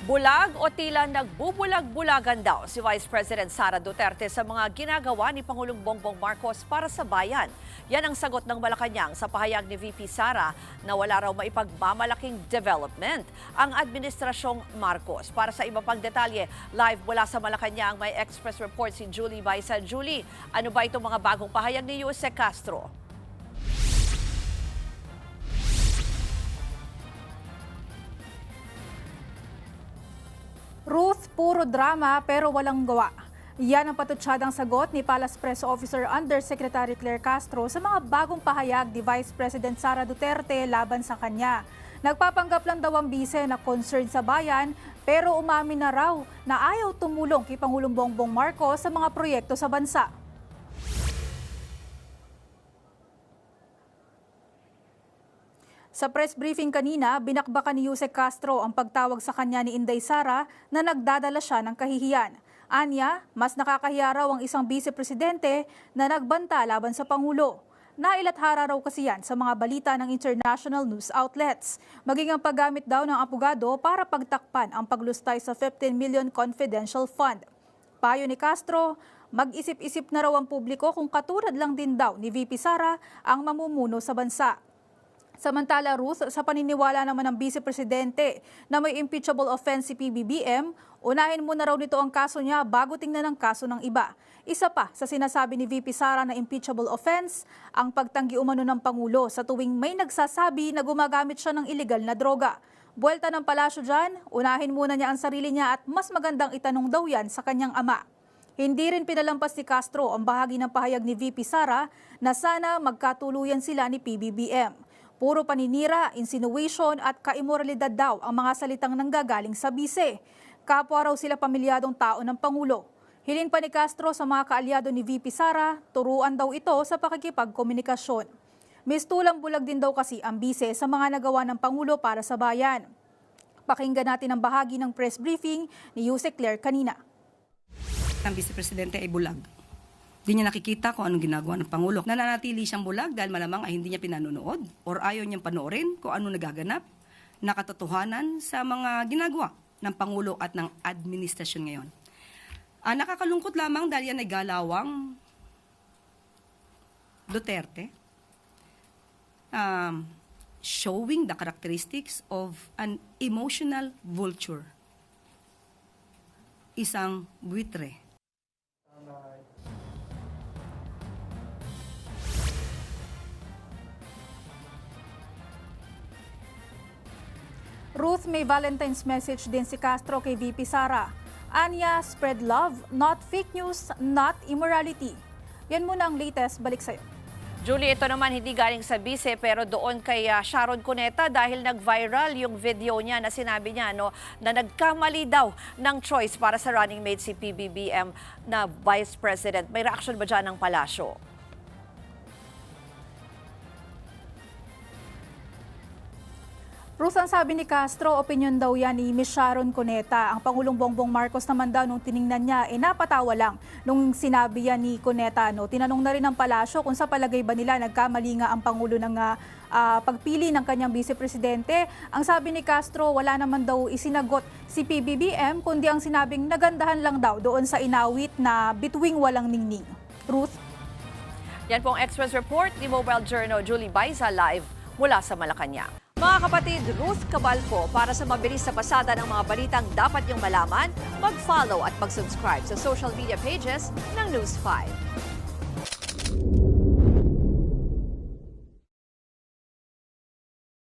Bulag o tila nagbubulag-bulagan daw si Vice President Sara Duterte sa mga ginagawa ni Pangulong Bongbong Marcos para sa bayan. Yan ang sagot ng Malacanang sa pahayag ni VP Sara na wala raw maipagmamalaking development ang Administrasyong Marcos. Para sa iba pang detalye, live mula sa Malacanang may Express Report si Julie Baisa. Julie, ano ba itong mga bagong pahayag ni Yuse Castro? Ruth, puro drama pero walang gawa. Yan ang patutsyadang sagot ni Palace Press Officer Undersecretary Claire Castro sa mga bagong pahayag ni Vice President Sara Duterte laban sa kanya. Nagpapanggap lang daw ang bise na concerned sa bayan pero umamin na raw na ayaw tumulong kay Pangulong Bongbong Marcos sa mga proyekto sa bansa. Sa press briefing kanina, binakbakan ni Yuse Castro ang pagtawag sa kanya ni Inday Sara na nagdadala siya ng kahihiyan. Anya, mas nakakahiya raw ang isang vice-presidente na nagbanta laban sa Pangulo. Nailathara raw kasi yan sa mga balita ng international news outlets. Maging ang paggamit daw ng abogado para pagtakpan ang paglustay sa 15 million confidential fund. Payo ni Castro, mag-isip-isip na raw ang publiko kung katulad lang din daw ni VP Sara ang mamumuno sa bansa. Samantala, Ruth, sa paniniwala naman ng Vice Presidente na may impeachable offense si PBBM, unahin muna raw nito ang kaso niya bago tingnan ang kaso ng iba. Isa pa sa sinasabi ni VP Sara na impeachable offense, ang pagtanggi umano ng Pangulo sa tuwing may nagsasabi na gumagamit siya ng illegal na droga. Buwelta ng palasyo dyan, unahin muna niya ang sarili niya at mas magandang itanong daw yan sa kanyang ama. Hindi rin pinalampas ni Castro ang bahagi ng pahayag ni VP Sara na sana magkatuluyan sila ni PBBM. Puro paninira, insinuation at kaimoralidad daw ang mga salitang nanggagaling sa bise. Kapwa raw sila pamilyadong tao ng Pangulo. Hiling pa ni Castro sa mga kaalyado ni VP Sara, turuan daw ito sa pakikipagkomunikasyon. Mistulang bulag din daw kasi ang bise sa mga nagawa ng Pangulo para sa bayan. Pakinggan natin ang bahagi ng press briefing ni Yuse Claire kanina. Ang Vice Presidente ay bulag. Hindi niya nakikita kung anong ginagawa ng Pangulo. Nananatili siyang bulag dahil malamang ay hindi niya pinanonood or ayaw niyang panoorin kung ano nagaganap na katotohanan sa mga ginagawa ng Pangulo at ng administrasyon ngayon. Nakakalungkot lamang dahil yan ay galawang Duterte showing the characteristics of an emotional vulture. Isang buitre. Ruth, may Valentine's message din si Castro kay VP Sara. Anya, spread love, not fake news, not immorality. Yan muna ang latest. Balik sa'yo. Julie, ito naman hindi galing sa bise pero doon kay Sharon Cuneta dahil nag-viral yung video niya na sinabi niya na nagkamali daw ng choice para sa running mate si PBBM na Vice President. May reaction ba dyan ng palasyo? Ruth, ang sabi ni Castro, opinion daw yan ni Ms. Sharon Cuneta. Ang Pangulong Bongbong Marcos naman daw nung tiningnan niya, napatawa lang nung sinabi yan ni Cuneta. Tinanong na rin ng palasyo kung sa palagay ba nila nagkamali nga ang Pangulo ng pagpili ng kanyang vice-presidente. Ang sabi ni Castro, wala naman daw isinagot si PBBM, kundi ang sinabing nagandahan lang daw doon sa inawit na bituing walang ningning. Ruth? Yan pong Express Report ni Mobile Journal Julie Baisa live mula sa Malacanang. Mga kapatid, Ruth Cabalco, para sa mabilis na pasada ng mga balitang dapat niyong malaman, mag-follow at mag-subscribe sa social media pages ng News 5.